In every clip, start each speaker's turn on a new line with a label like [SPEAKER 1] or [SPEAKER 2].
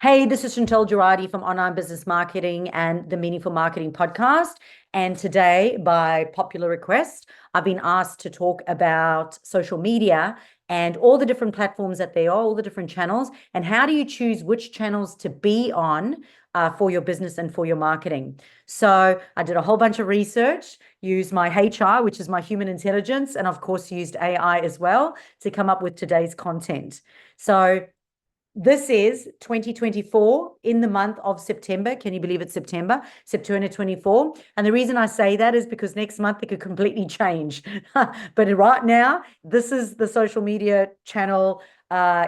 [SPEAKER 1] Hey, this is Chantal Gerardy from Online Business Marketing and the Meaningful Marketing Podcast. And today, by popular request, I've been asked to talk about social media and all the different platforms that they are, all the different channels, and how do you choose which channels to be on for your business and for your marketing. So I did a whole bunch of research, used my HR, which is my human intelligence, and of course used AI as well to come up with today's content. So this is 2024 in the month of September. Can you believe it's September? September 24. And the reason I say that is because next month it could completely change. But right now, this is the social media channel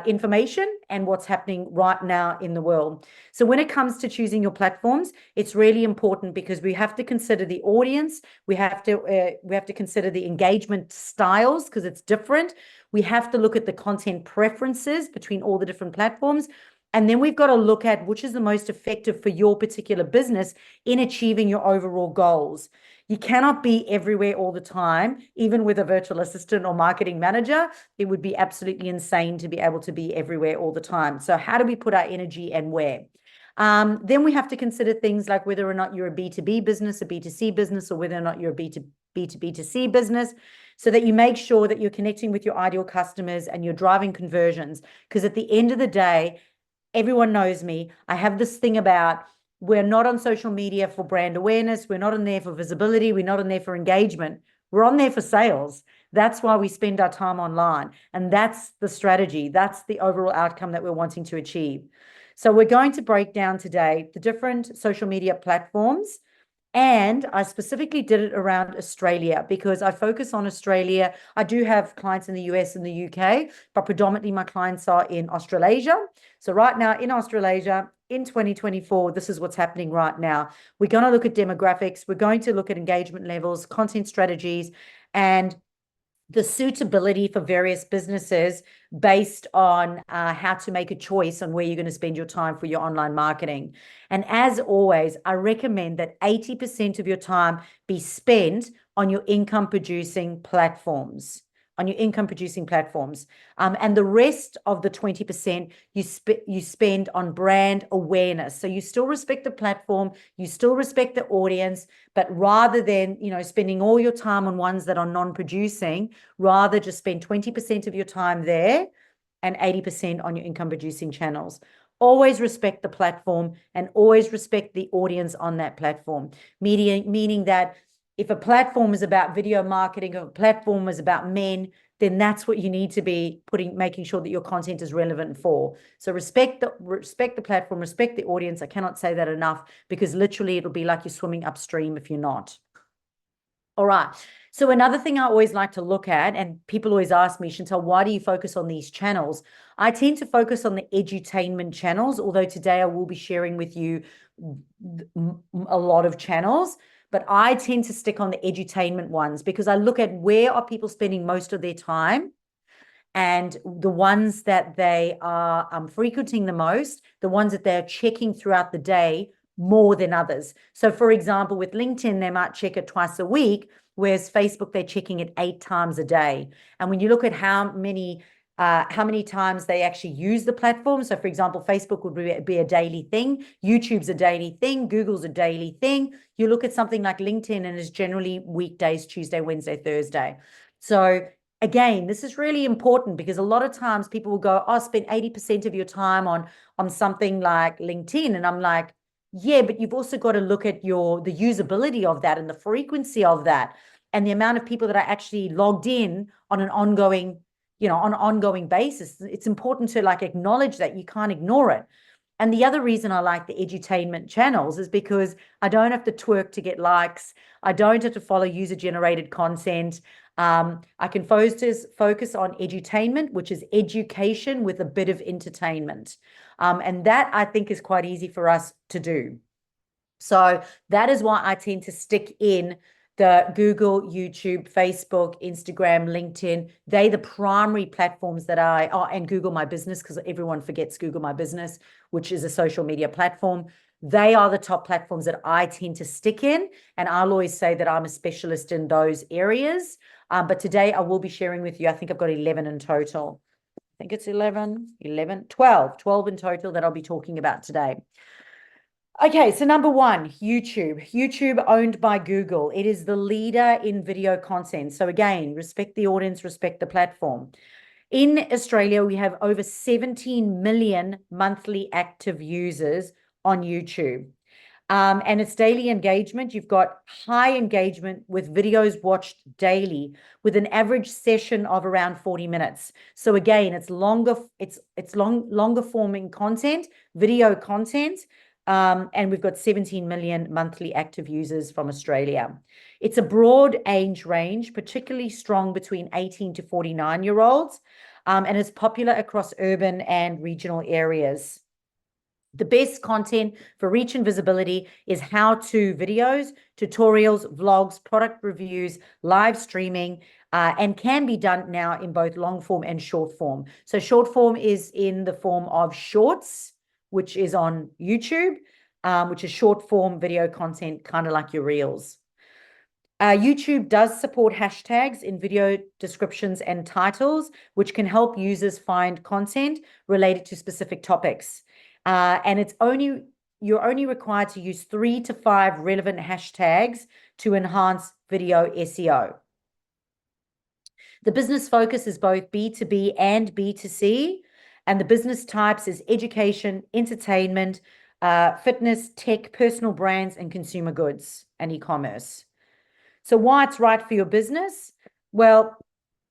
[SPEAKER 1] information and what's happening right now in the world. So when it comes to choosing your platforms, it's really important because we have to consider the audience. We have to consider the engagement styles because it's different. We have to look at the content preferences between all the different platforms. And then we've got to look at which is the most effective for your particular business in achieving your overall goals. You cannot be everywhere all the time, even with a virtual assistant or marketing manager. It would be absolutely insane to be able to be everywhere all the time. So how do we put our energy and where? Then we have to consider things like whether or not you're a B2B business, a B2C business, or whether or not you're a B2B2C business, so that you make sure that you're connecting with your ideal customers and you're driving conversions. Because at the end of the day, everyone knows me. I have this thing about we're not on social media for brand awareness. We're not on there for visibility. We're not on there for engagement. We're on there for sales. That's why we spend our time online. And that's the strategy. That's the overall outcome that we're wanting to achieve. So we're going to break down today the different social media platforms. And I specifically did it around Australia because I focus on Australia. I do have clients in the US and the UK, but predominantly my clients are in Australasia. So right now in Australasia, in 2024, this is what's happening right now. We're going to look at demographics. We're going to look at engagement levels, content strategies, and the suitability for various businesses based on how to make a choice on where you're going to spend your time for your online marketing. And as always, I recommend that 80% of your time be spent on your income producing platforms. And the rest of the 20% you spend on brand awareness. So you still respect the platform, you still respect the audience, but rather than, spending all your time on ones that are non-producing, rather just spend 20% of your time there and 80% on your income producing channels. Always respect the platform and always respect the audience on that platform, meaning that if a platform is about video marketing, if a platform is about men, then that's what you need to be making sure that your content is relevant for. So respect the platform, respect the audience. I cannot say that enough because literally it'll be like you're swimming upstream if you're not. All right. So another thing I always like to look at, and people always ask me, Chantal, why do you focus on these channels? I tend to focus on the edutainment channels, although today I will be sharing with you a lot of channels. But I tend to stick on the edutainment ones because I look at where are people spending most of their time and the ones that they are frequenting the most, the ones that they're checking throughout the day more than others. So for example, with LinkedIn, they might check it twice a week, whereas Facebook, they're checking it 8 times a day. And when you look at how many times they actually use the platform. So for example, Facebook would be a daily thing. YouTube's a daily thing. Google's a daily thing. You look at something like LinkedIn and it's generally weekdays, Tuesday, Wednesday, Thursday. So again, this is really important because a lot of times people will go, oh, spend 80% of your time on something like LinkedIn. And I'm like, yeah, but you've also got to look at the usability of that and the frequency of that and the amount of people that are actually logged in on an ongoing basis. It's important to acknowledge that you can't ignore it. And the other reason I like the edutainment channels is because I don't have to twerk to get likes. I don't have to follow user-generated content. I can focus on edutainment, which is education with a bit of entertainment. And that I think is quite easy for us to do. So that is why I tend to stick in the Google, YouTube, Facebook, Instagram, LinkedIn. They're the primary platforms that and Google My Business, because everyone forgets Google My Business, which is a social media platform. They are the top platforms that I tend to stick in. And I'll always say that I'm a specialist in those areas. But today I will be sharing with you, I think I've got 11 in total. think it's 12 in total that I'll be talking about today. Okay, so number one, YouTube. YouTube owned by Google. It is the leader in video content. So again, respect the audience, respect the platform. In Australia, we have over 17 million monthly active users on YouTube. And it's daily engagement. You've got high engagement with videos watched daily with an average session of around 40 minutes. So again, it's longer forming content, video content. And we've got 17 million monthly active users from Australia. It's a broad age range, particularly strong between 18 to 49-year-olds, and it's popular across urban and regional areas. The best content for reach and visibility is how-to videos, tutorials, vlogs, product reviews, live streaming, and can be done now in both long form and short form. So short form is in the form of shorts, which is on YouTube, which is short form video content, kind of like your reels. YouTube does support hashtags in video descriptions and titles, which can help users find content related to specific topics. And you're only required to use 3 to 5 relevant hashtags to enhance video SEO. The business focus is both B2B and B2C, and the business types is education, entertainment, fitness, tech, personal brands, and consumer goods and e-commerce. So why it's right for your business? Well,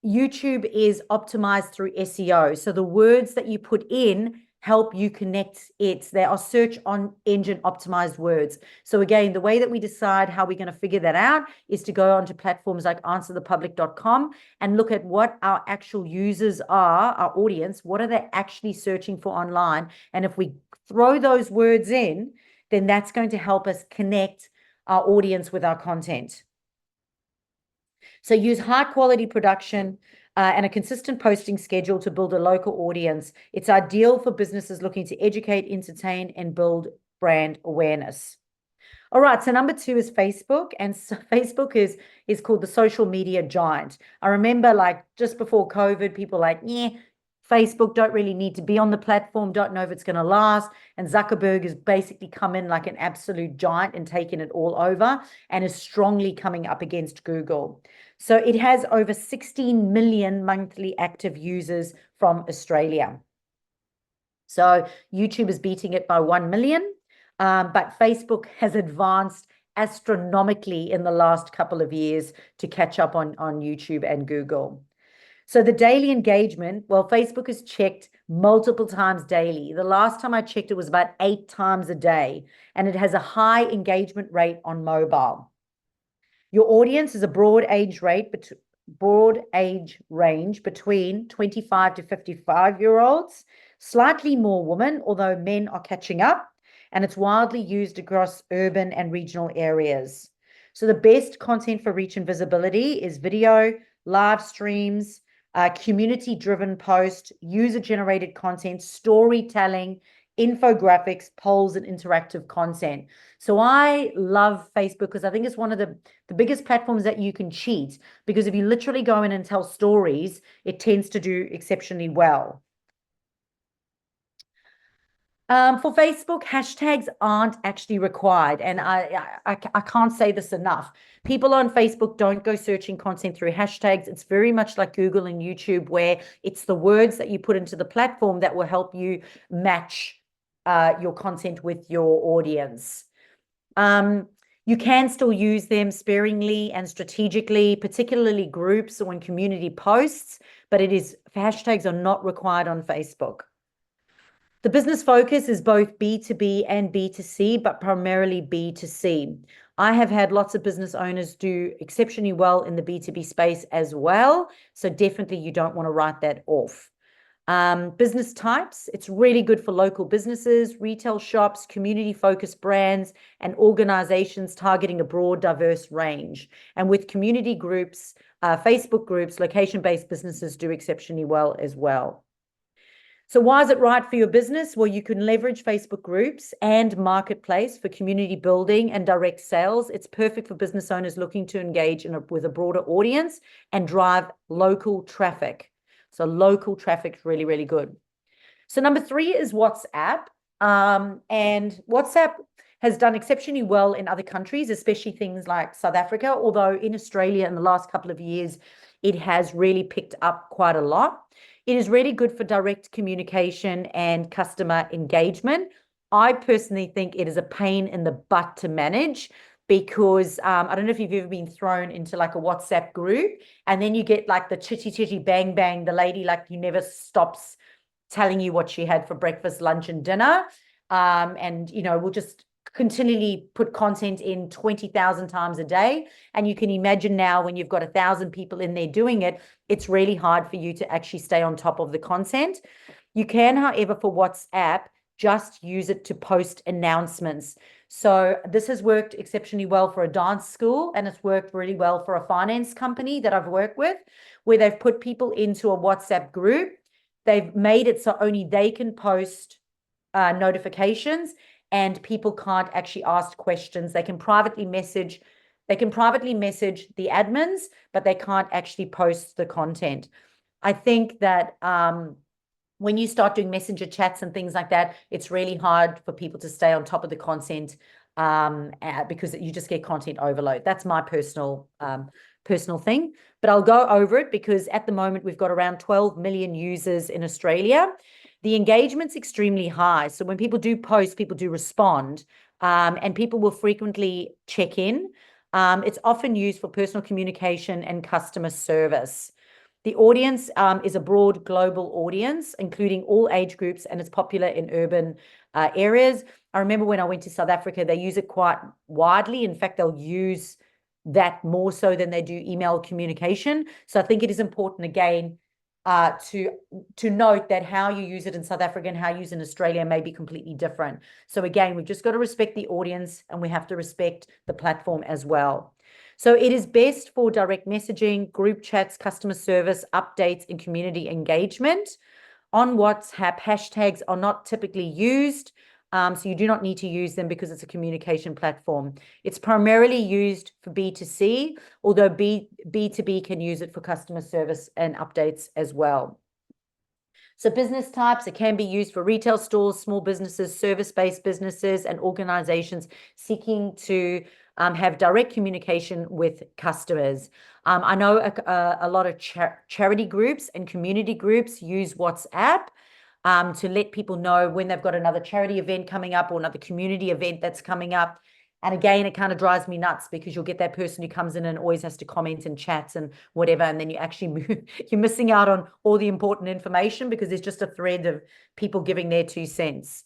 [SPEAKER 1] YouTube is optimized through SEO. So the words that you put in help you connect it. They are search engine optimized words. So again, the way that we decide how we're going to figure that out is to go onto platforms like answerthepublic.com and look at what our actual users are, our audience, what are they actually searching for online? And if we throw those words in, then that's going to help us connect our audience with our content. So use high quality production and a consistent posting schedule to build a local audience. It's ideal for businesses looking to educate, entertain, and build brand awareness. All right, so number 2 is Facebook, and so Facebook is called the social media giant. I remember like just before COVID, people like, yeah, Facebook don't really need to be on the platform, don't know if it's going to last. And Zuckerberg has basically come in like an absolute giant and taken it all over and is strongly coming up against Google. So it has over 16 million monthly active users from Australia. So YouTube is beating it by 1 million, but Facebook has advanced astronomically in the last couple of years to catch up on YouTube and Google. So the daily engagement, well, Facebook is checked multiple times daily. The last time I checked, it was about 8 times a day, and it has a high engagement rate on mobile. Your audience is a broad age range between 25 to 55-year-olds, slightly more women, although men are catching up, and it's widely used across urban and regional areas. So the best content for reach and visibility is video, live streams, community-driven post, user-generated content, storytelling, infographics, polls, and interactive content. So I love Facebook because I think it's one of the biggest platforms that you can cheat, because if you literally go in and tell stories, it tends to do exceptionally well. For Facebook, hashtags aren't actually required, and I can't say this enough. People on Facebook don't go searching content through hashtags. It's very much like Google and YouTube, where it's the words that you put into the platform that will help you match your content with your audience. You can still use them sparingly and strategically, particularly groups or in community posts, but hashtags are not required on Facebook. The business focus is both B2B and B2C, but primarily B2C. I have had lots of business owners do exceptionally well in the B2B space as well. So definitely you don't want to write that off. Business types, it's really good for local businesses, retail shops, community-focused brands, and organizations targeting a broad, diverse range. And with community groups, Facebook groups, location-based businesses do exceptionally well as well. So why is it right for your business? Well, you can leverage Facebook groups and marketplace for community building and direct sales. It's perfect for business owners looking to engage with a broader audience and drive local traffic. So local traffic is really, really good. So number 3 is WhatsApp. And WhatsApp has done exceptionally well in other countries, especially things like South Africa, although in Australia in the last couple of years, it has really picked up quite a lot. It is really good for direct communication and customer engagement. I personally think it is a pain in the butt to manage because I don't know if you've ever been thrown into like a WhatsApp group and then you get like the chitty bang bang, the lady like who never stops telling you what she had for breakfast, lunch, and dinner. And, we'll just continually put content in 20,000 times a day. And you can imagine now when you've got 1,000 people in there doing it, it's really hard for you to actually stay on top of the content. You can, however, for WhatsApp, just use it to post announcements. So this has worked exceptionally well for a dance school, and it's worked really well for a finance company that I've worked with, where they've put people into a WhatsApp group. They've made it so only they can post notifications and people can't actually ask questions. They can privately message the admins, but they can't actually post the content. I think that when you start doing messenger chats and things like that, it's really hard for people to stay on top of the content because you just get content overload. That's my personal thing, but I'll go over it because at the moment we've got around 12 million users in Australia. The engagement's extremely high. So when people do post, people do respond, and people will frequently check in. It's often used for personal communication and customer service. The audience is a broad global audience, including all age groups, and it's popular in urban areas. I remember when I went to South Africa, they use it quite widely. In fact, they'll use that more so than they do email communication. So I think it is important, again, to note that how you use it in South Africa and how you use it in Australia may be completely different. So again, we've just got to respect the audience and we have to respect the platform as well. So it is best for direct messaging, group chats, customer service, updates, and community engagement. On WhatsApp, hashtags are not typically used. So you do not need to use them because it's a communication platform. It's primarily used for B2C, although B2B can use it for customer service and updates as well. So business types, it can be used for retail stores, small businesses, service-based businesses, and organizations seeking to have direct communication with customers. I know a lot of charity groups and community groups use WhatsApp to let people know when they've got another charity event coming up or another community event that's coming up. And again, it kind of drives me nuts because you'll get that person who comes in and always has to comment and chats and whatever, and then you're missing out on all the important information because there's just a thread of people giving their 2 cents.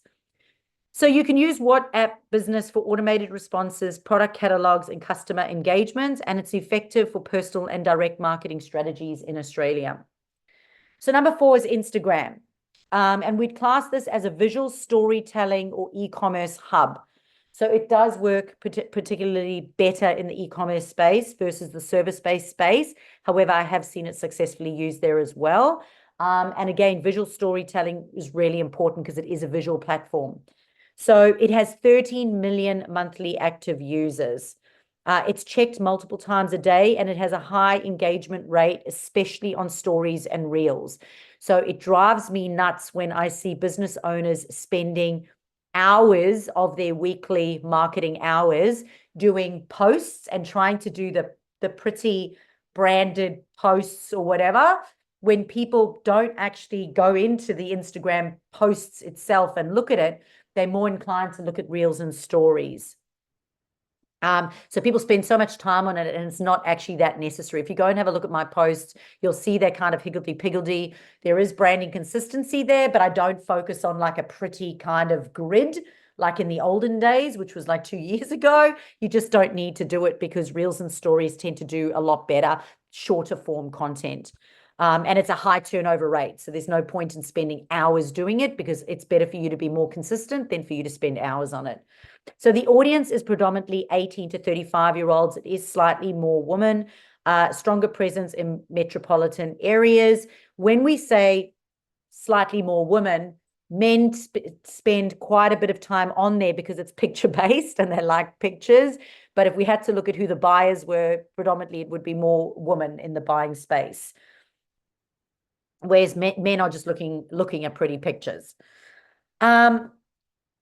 [SPEAKER 1] So you can use WhatsApp Business for automated responses, product catalogs, and customer engagement, and it's effective for personal and direct marketing strategies in Australia. So number 4 is Instagram. And we'd class this as a visual storytelling or e-commerce hub. So it does work particularly better in the e-commerce space versus the service-based space. However, I have seen it successfully used there as well. And again, visual storytelling is really important because it is a visual platform. So it has 13 million monthly active users. It's checked multiple times a day, and it has a high engagement rate, especially on stories and reels. So it drives me nuts when I see business owners spending hours of their weekly marketing hours doing posts and trying to do the pretty branded posts or whatever, when people don't actually go into the Instagram posts itself and look at it. They're more inclined to look at reels and stories. So people spend so much time on it and it's not actually that necessary. If you go and have a look at my posts, you'll see they're kind of higgledy-piggledy. There is branding consistency there, but I don't focus on like a pretty kind of grid like in the olden days, which was like 2 years ago. You just don't need to do it because reels and stories tend to do a lot better, shorter form content. And it's a high turnover rate. So there's no point in spending hours doing it because it's better for you to be more consistent than for you to spend hours on it. So the audience is predominantly 18 to 35-year-olds. It is slightly more women, stronger presence in metropolitan areas. When we say slightly more women, men spend quite a bit of time on there because it's picture-based and they like pictures. But if we had to look at who the buyers were, predominantly it would be more women in the buying space. whereas men are just looking at pretty pictures.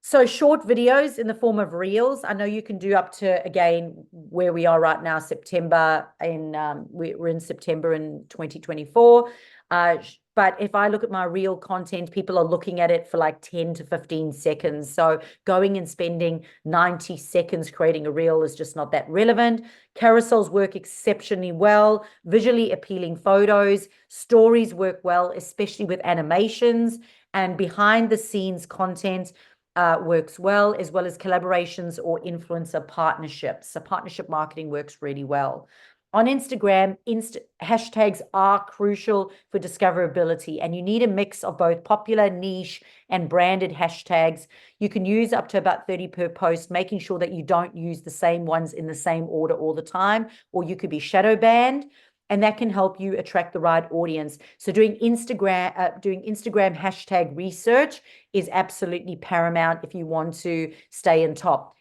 [SPEAKER 1] So short videos in the form of reels. I know you can do up to, again, where we are right now, September, we're in September in 2024. But if I look at my reel content, people are looking at it for like 10 to 15 seconds. So going and spending 90 seconds creating a reel is just not that relevant. Carousels work exceptionally well. Visually appealing photos, stories work well, especially with animations, and behind the scenes content works well as collaborations or influencer partnerships. So partnership marketing works really well. On Instagram, hashtags are crucial for discoverability, and you need a mix of both popular, niche, and branded hashtags. You can use up to about 30 per post, making sure that you don't use the same ones in the same order all the time, or you could be shadow banned. And that can help you attract the right audience. So doing Instagram hashtag research is absolutely paramount if you want to stay on top.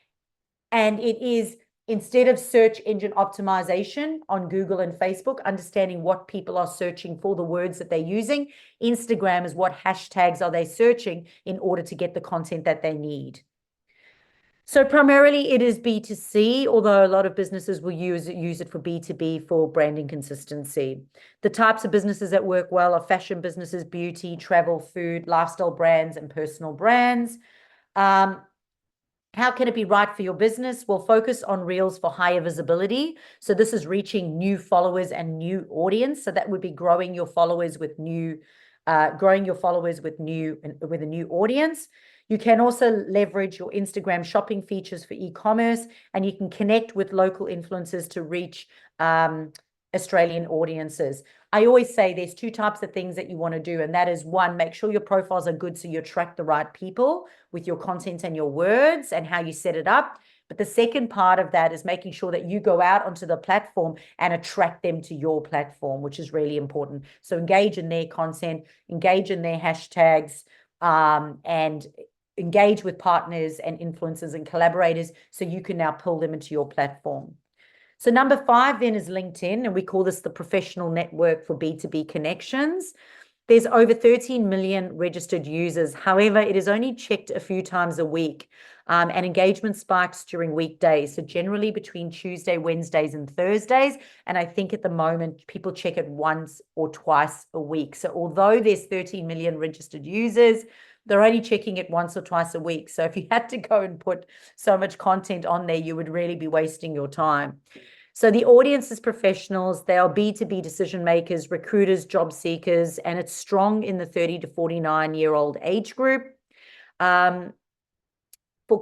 [SPEAKER 1] And it is, instead of search engine optimization on Google and Facebook, understanding what people are searching for, the words that they're using, Instagram is what hashtags are they searching in order to get the content that they need. So primarily it is B2C, although a lot of businesses will use it for B2B for branding consistency. The types of businesses that work well are fashion businesses, beauty, travel, food, lifestyle brands, and personal brands. How can it be right for your business? Well, focus on reels for higher visibility. So this is reaching new followers and new audience. So that would be growing your followers with a new audience. You can also leverage your Instagram shopping features for e-commerce, and you can connect with local influencers to reach Australian audiences. I always say there's two types of things that you want to do, and that is, one, make sure your profiles are good so you attract the right people with your content and your words and how you set it up. But the second part of that is making sure that you go out onto the platform and attract them to your platform, which is really important. So engage in their content, engage in their hashtags, and engage with partners and influencers and collaborators so you can now pull them into your platform. So number 5 then is LinkedIn, and we call this the professional network for B2B connections. There's over 13 million registered users. However, it is only checked a few times a week, and engagement spikes during weekdays. So generally between Tuesday, Wednesdays, and Thursdays. And I think at the moment, people check it once or twice a week. So although there's 13 million registered users, they're only checking it once or twice a week. So if you had to go and put so much content on there, you would really be wasting your time. So the audience is professionals. They are B2B decision makers, recruiters, job seekers, and it's strong in the 30 to 49-year-old age group. For your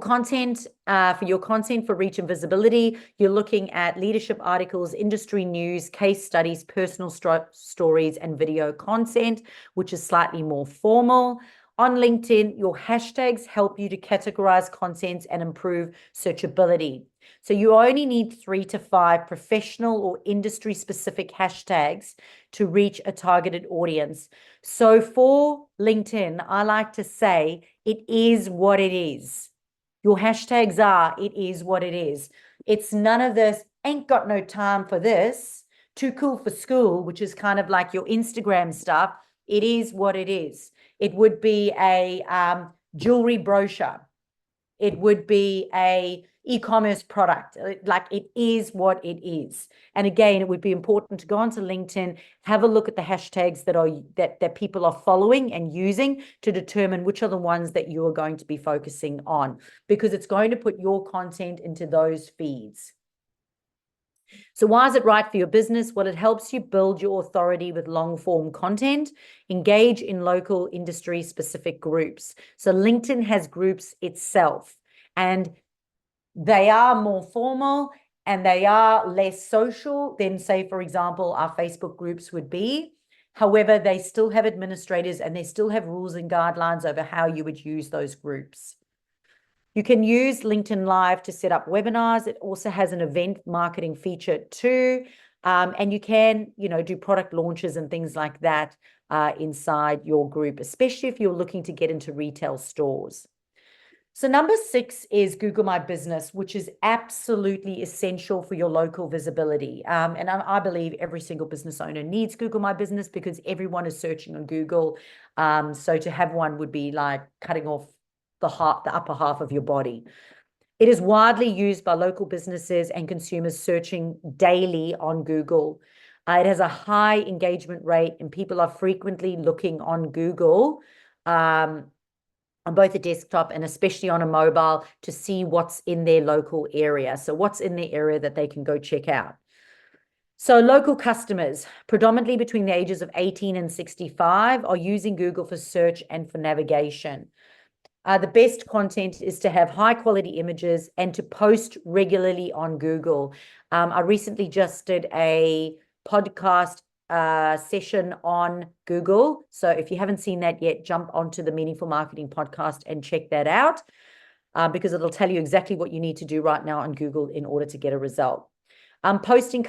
[SPEAKER 1] content for reach and visibility, you're looking at leadership articles, industry news, case studies, personal stories, and video content, which is slightly more formal. On LinkedIn, your hashtags help you to categorize content and improve searchability. So you only need 3 to 5 professional or industry-specific hashtags to reach a targeted audience. So for LinkedIn, I like to say it is what it is. Your hashtags are, it is what it is. It's none of this, ain't got no time for this, too cool for school, which is kind of like your Instagram stuff. It is what it is. It would be a jewelry brochure. It would be a e-commerce product. Like, it is what it is. And again, it would be important to go onto LinkedIn, have a look at the hashtags that people are following and using to determine which are the ones that you are going to be focusing on, because it's going to put your content into those feeds. So why is it right for your business? Well, it helps you build your authority with long-form content, engage in local industry-specific groups. So LinkedIn has groups itself, and they are more formal and they are less social than, say, for example, our Facebook groups would be. However, they still have administrators and they still have rules and guidelines over how you would use those groups. You can use LinkedIn Live to set up webinars. It also has an event marketing feature too. And you can, do product launches and things like that inside your group, especially if you're looking to get into retail stores. So number 6 is Google My Business, which is absolutely essential for your local visibility. And I believe every single business owner needs Google My Business because everyone is searching on Google. So to have one would be like cutting off the upper half of your body. It is widely used by local businesses and consumers searching daily on Google. It has a high engagement rate, and people are frequently looking on Google on both a desktop and especially on a mobile to see what's in their local area. So what's in the area that they can go check out. So local customers, predominantly between the ages of 18 and 65, are using Google for search and for navigation. The best content is to have high quality images and to post regularly on Google. I recently just did a podcast session on Google. So if you haven't seen that yet, jump onto the Meaningful Marketing podcast and check that out because it'll tell you exactly what you need to do right now on Google in order to get a result. Getting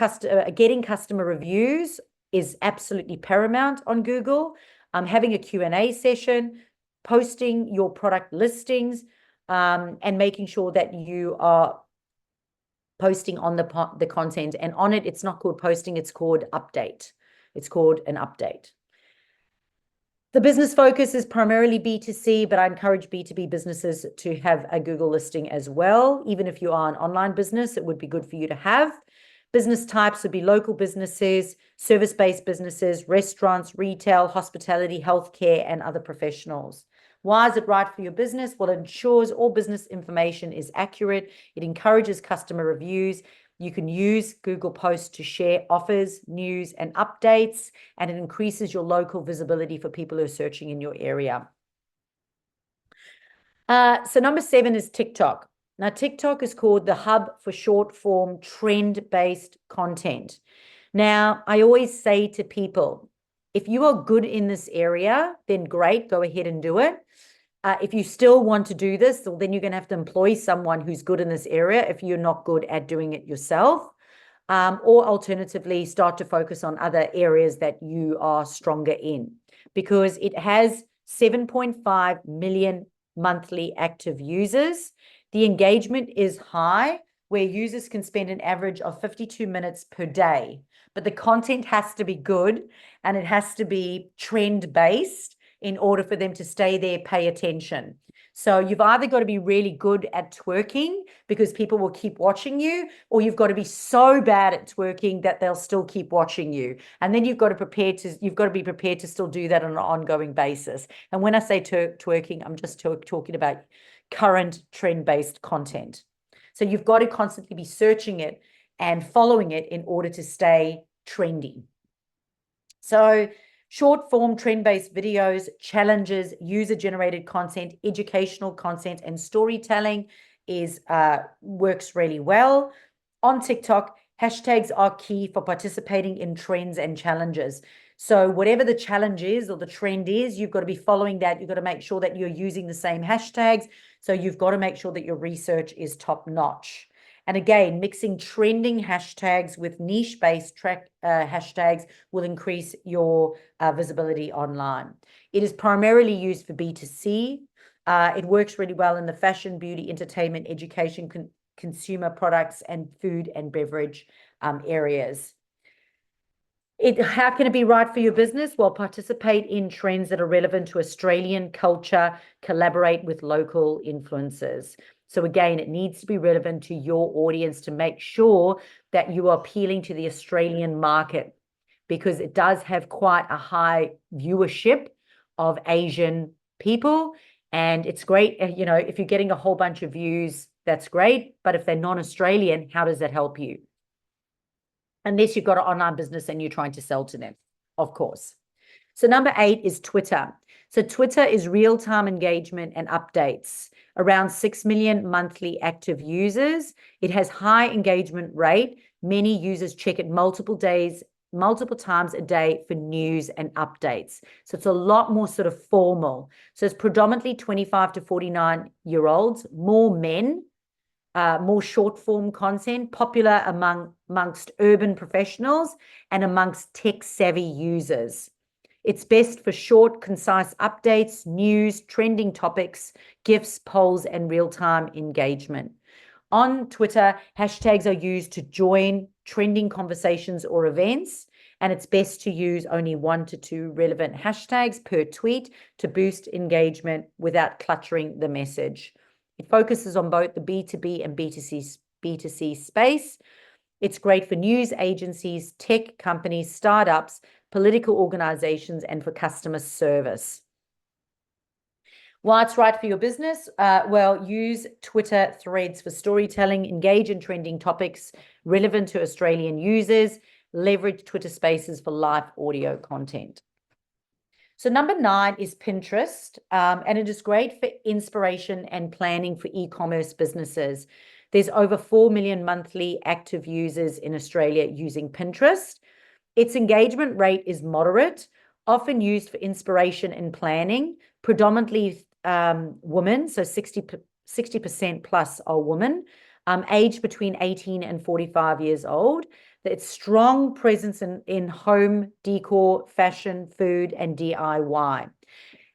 [SPEAKER 1] customer reviews is absolutely paramount on Google. Having a Q&A session, posting your product listings, and making sure that you are posting on the content. And on it, it's not called posting, it's called update. It's called an update. The business focus is primarily B2C, but I encourage B2B businesses to have a Google listing as well. Even if you are an online business, it would be good for you to have. Business types would be local businesses, service-based businesses, restaurants, retail, hospitality, healthcare, and other professionals. Why is it right for your business? Well, it ensures all business information is accurate. It encourages customer reviews. You can use Google Posts to share offers, news, and updates, and it increases your local visibility for people who are searching in your area. So number 7 is TikTok. Now, TikTok is called the hub for short-form, trend-based content. Now, I always say to people, if you are good in this area, then great, go ahead and do it. If you still want to do this, well, then you're going to have to employ someone who's good in this area if you're not good at doing it yourself. Or alternatively, start to focus on other areas that you are stronger in, because it has 7.5 million monthly active users. The engagement is high, where users can spend an average of 52 minutes per day. But the content has to be good and it has to be trend-based in order for them to stay there, pay attention. So you've either got to be really good at twerking because people will keep watching you, or you've got to be so bad at twerking that they'll still keep watching you. And then you've got to be prepared to still do that on an ongoing basis. And when I say twerking, I'm just talking about current trend-based content. So you've got to constantly be searching it and following it in order to stay trendy. So short form trend-based videos, challenges, user-generated content, educational content, and storytelling works really well. On TikTok, hashtags are key for participating in trends and challenges. So whatever the challenge is or the trend is, you've got to be following that. You've got to make sure that you're using the same hashtags. So you've got to make sure that your research is top-notch. And again, mixing trending hashtags with niche-based hashtags will increase your visibility online. It is primarily used for B2C. It works really well in the fashion, beauty, entertainment, education, consumer products, and food and beverage areas. How can it be right for your business? Well, participate in trends that are relevant to Australian culture, collaborate with local influencers. So again, it needs to be relevant to your audience to make sure that you are appealing to the Australian market, because it does have quite a high viewership of Asian people. And it's great, if you're getting a whole bunch of views, that's great. But if they're non-Australian, how does that help you? Unless you've got an online business and you're trying to sell to them, of course. So number 8 is Twitter. So Twitter is real-time engagement and updates. Around 6 million monthly active users. It has high engagement rate. Many users check it multiple times a day for news and updates. So it's a lot more sort of formal. So it's predominantly 25 to 49-year-olds, more men, more short form content, popular amongst urban professionals and amongst tech savvy users. It's best for short, concise updates, news, trending topics, GIFs, polls, and real-time engagement. On Twitter, hashtags are used to join trending conversations or events, and it's best to use only 1 to 2 relevant hashtags per tweet to boost engagement without cluttering the message. It focuses on both the B2B and B2C space. It's great for news agencies, tech companies, startups, political organizations, and for customer service. Why it's right for your business? Well, use Twitter threads for storytelling, engage in trending topics relevant to Australian users, leverage Twitter Spaces for live audio content. So number 9 is Pinterest, and it is great for inspiration and planning for e-commerce businesses. There's over 4 million monthly active users in Australia using Pinterest. Its engagement rate is moderate, often used for inspiration and planning, predominantly women, so 60% plus are women, aged between 18 and 45 years old. Its strong presence in home decor, fashion, food, and DIY.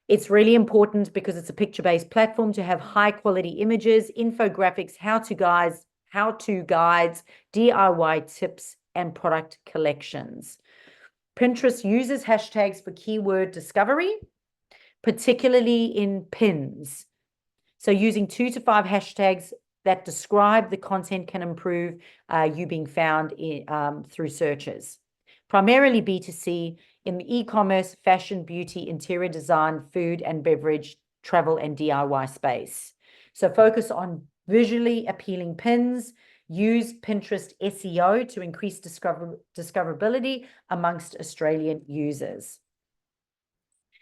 [SPEAKER 1] It's really important because it's a picture-based platform to have high-quality images, infographics, how-to guides, DIY tips, and product collections. Pinterest uses hashtags for keyword discovery, particularly in pins. So using 2 to 5 hashtags that describe the content can improve you being found through searches. Primarily B2C in the e-commerce, fashion, beauty, interior design, food and beverage, travel and DIY space. So focus on visually appealing pins. Use Pinterest SEO to increase discoverability amongst Australian users.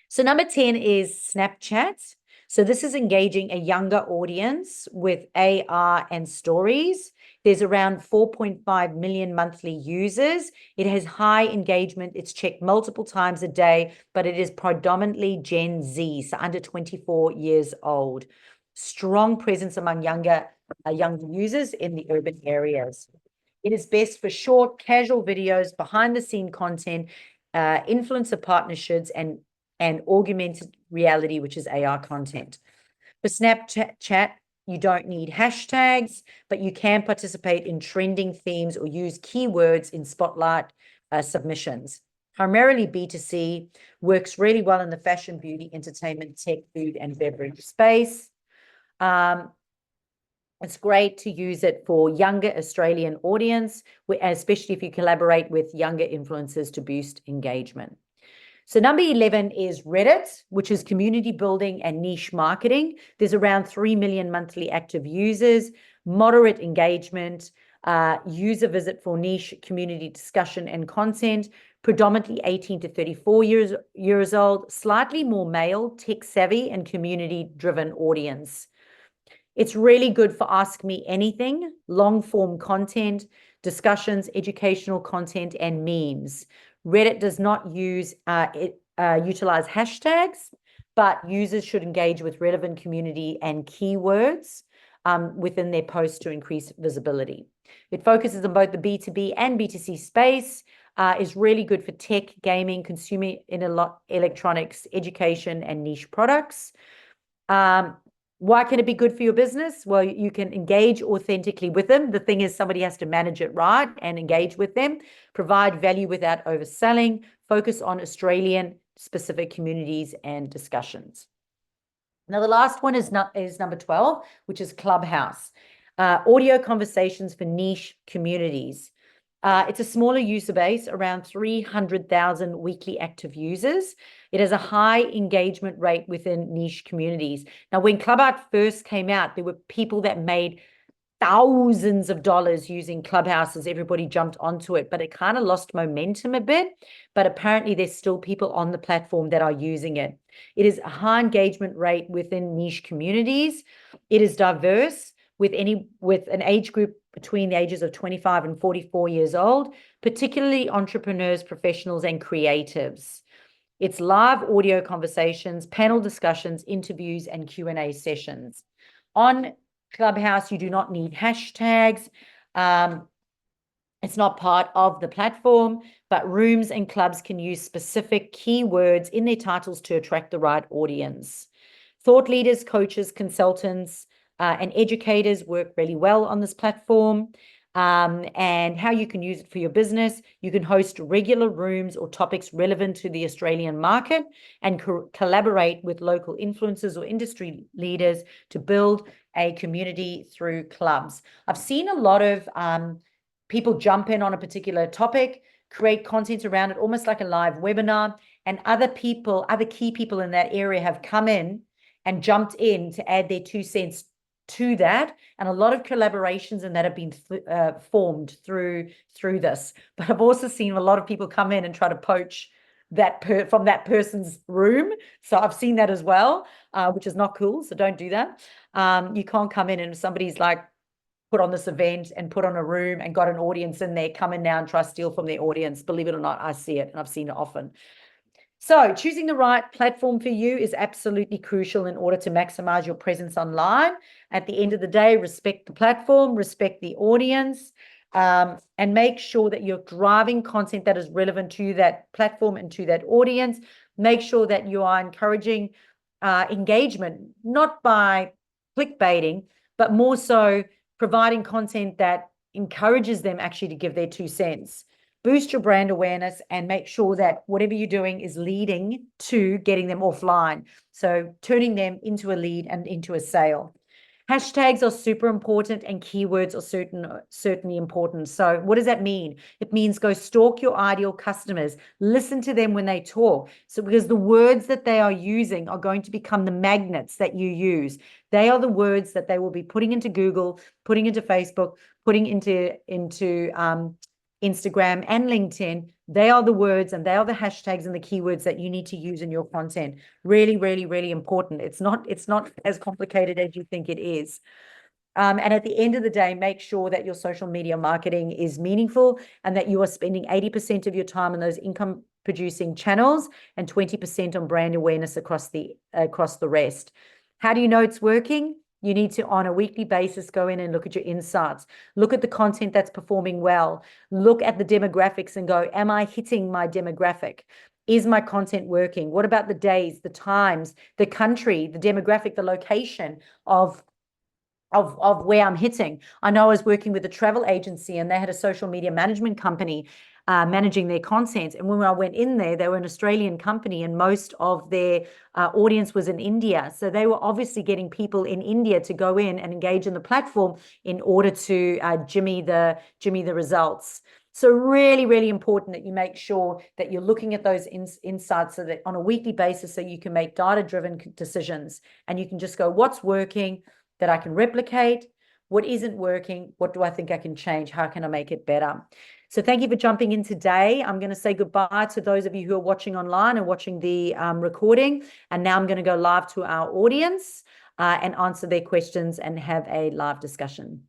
[SPEAKER 1] So number 10 is Snapchat. So this is engaging a younger audience with AR and stories. There's around 4.5 million monthly users. It has high engagement. It's checked multiple times a day, but it is predominantly Gen Z, so under 24 years old. Strong presence among younger users in the urban areas. It is best for short, casual videos, behind-the-scene content, influencer partnerships, and augmented reality, which is AR content. For Snapchat, you don't need hashtags, but you can participate in trending themes or use keywords in spotlight submissions. Primarily B2C, works really well in the fashion, beauty, entertainment, tech, food, and beverage space. It's great to use it for younger Australian audience, especially if you collaborate with younger influencers to boost engagement. So number 11 is Reddit, which is community building and niche marketing. There's around 3 million monthly active users, moderate engagement, user visit for niche community discussion and content, predominantly 18 to 34 years old, slightly more male, tech savvy, and community-driven audience. It's really good for Ask Me Anything, long-form content, discussions, educational content, and memes. Reddit does not utilize hashtags, but users should engage with relevant community and keywords within their posts to increase visibility. It focuses on both the B2B and B2C space, is really good for tech, gaming, consumer electronics, education, and niche products. Why can it be good for your business? Well, you can engage authentically with them. The thing is, somebody has to manage it right and engage with them, provide value without overselling, focus on Australian specific communities and discussions. Now, the last one is number 12, which is Clubhouse, audio conversations for niche communities. It's a smaller user base, around 300,000 weekly active users. It has a high engagement rate within niche communities. Now, when Clubhouse first came out, there were people that made thousands of dollars using Clubhouse as everybody jumped onto it, but it kind of lost momentum a bit. But apparently there's still people on the platform that are using it. It is a high engagement rate within niche communities. It is diverse with an age group between the ages of 25 and 44 years old, particularly entrepreneurs, professionals, and creatives. It's live audio conversations, panel discussions, interviews, and Q&A sessions. On Clubhouse, you do not need hashtags. It's not part of the platform, but rooms and clubs can use specific keywords in their titles to attract the right audience. Thought leaders, coaches, consultants, and educators work really well on this platform. And how you can use it for your business. You can host regular rooms or topics relevant to the Australian market and collaborate with local influencers or industry leaders to build a community through clubs. I've seen a lot of people jump in on a particular topic, create content around it, almost like a live webinar, and other key people in that area have come in and jumped in to add their 2 cents to that, and a lot of collaborations and that have been formed through this. But I've also seen a lot of people come in and try to poach that from that person's room. So I've seen that as well, which is not cool. So don't do that. You can't come in and somebody's like put on this event and put on a room and got an audience in there, come in now and try to steal from their audience. Believe it or not, I see it, and I've seen it often. So choosing the right platform for you is absolutely crucial in order to maximize your presence online. At the end of the day, respect the platform, respect the audience, and make sure that you're driving content that is relevant to that platform and to that audience. Make sure that you are encouraging engagement, not by clickbaiting, but more so providing content that encourages them actually to give their 2 cents. Boost your brand awareness and make sure that whatever you're doing is leading to getting them offline. So turning them into a lead and into a sale. Hashtags are super important and keywords are certainly important. So what does that mean? It means go stalk your ideal customers, listen to them when they talk. So because the words that they are using are going to become the magnets that you use. They are the words that they will be putting into Google, putting into Facebook, putting into Instagram and LinkedIn. They are the words and they are the hashtags and the keywords that you need to use in your content. Really, really, really important. It's not as complicated as you think it is. And at the end of the day, make sure that your social media marketing is meaningful and that you are spending 80% of your time on those income producing channels and 20% on brand awareness across the rest. How do you know it's working? You need to, on a weekly basis, go in and look at your insights. Look at the content that's performing well. Look at the demographics and go, am I hitting my demographic? Is my content working? What about the days, the times, the country, the demographic, the location of where I'm hitting? I know I was working with a travel agency and they had a social media management company managing their content. And when I went in there, they were an Australian company and most of their audience was in India. So they were obviously getting people in India to go in and engage in the platform in order to jimmy the results. So really, really important that you make sure that you're looking at those insights so that on a weekly basis, so you can make data-driven decisions and you can just go, what's working that I can replicate? What isn't working? What do I think I can change? How can I make it better? So thank you for jumping in today. I'm going to say goodbye to those of you who are watching online and watching the recording. And now I'm going to go live to our audience and answer their questions and have a live discussion.